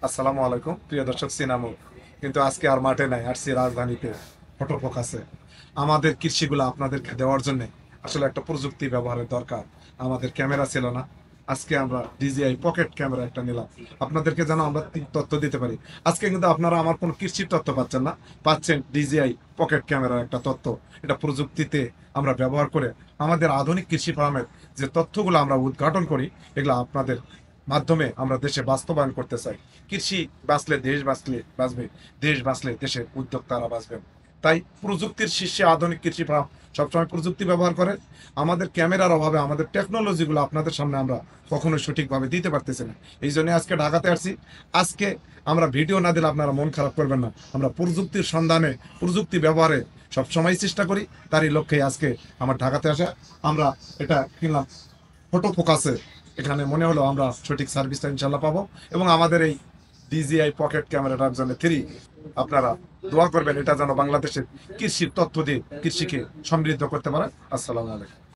আসসালামু আলাইকুম প্রিয় দর্শক সিনামু। কিন্তু আজকে আর মাঠে নাই, আসছি রাজধানীতে ফটো ফোকাসে। আমাদের কৃষিগুলো আপনাদেরকে দেওয়ার জন্য আসলে একটা প্রযুক্তি ব্যবহারের দরকার। আমাদের ক্যামেরা ছিল না, আজকে আমরা ডিজিআই পকেট ক্যামেরা একটা নিলাম আপনাদেরকে যেন আমরা তথ্য দিতে পারি। আজকে কিন্তু আপনারা আমার কোনো কৃষির তথ্য পাচ্ছেন না, পাচ্ছেন ডিজিআই পকেট ক্যামেরার একটা তথ্য। এটা প্রযুক্তিতে আমরা ব্যবহার করে আমাদের আধুনিক কৃষি ফার্মের যে তথ্যগুলো আমরা উদ্ঘাটন করি, এগুলো আপনাদের মাধ্যমে আমরা দেশে বাস্তবায়ন করতে চাই। কৃষি বাঁচলে দেশ বাঁচবে, দেশ বাঁচলে দেশের উদ্যোক্তারা বাঁচবেন। তাই প্রযুক্তির শীর্ষে আধুনিক কৃষি ফার্ম সবসময় প্রযুক্তি ব্যবহার করে। আমাদের ক্যামেরার অভাবে আমাদের টেকনোলজিগুলো আপনাদের সামনে আমরা কখনোই সঠিকভাবে দিতে পারতেছি না। এই জন্য আজকে ঢাকাতে আসছি। আজকে আমরা ভিডিও না দিলে আপনারা মন খারাপ করবেন না। আমরা প্রযুক্তির সন্ধানে, প্রযুক্তি ব্যবহারে সবসময় চেষ্টা করি। তারই লক্ষ্যে আজকে আমার ঢাকাতে আসা। আমরা এটা কিনলাম ফটো ফোকাসে। এখানে মনে হলো আমরা সঠিক সার্ভিসটা ইনশাল্লাহ পাবো। এবং আমাদের এই ডিজিআই পকেট ক্যামেরাটার জন্য আপনারা দোয়া করবেন, এটা যেন বাংলাদেশের কৃষির তথ্য দিয়ে কৃষিকে সমৃদ্ধ করতে পারে। আসসালামু আলাইকুম।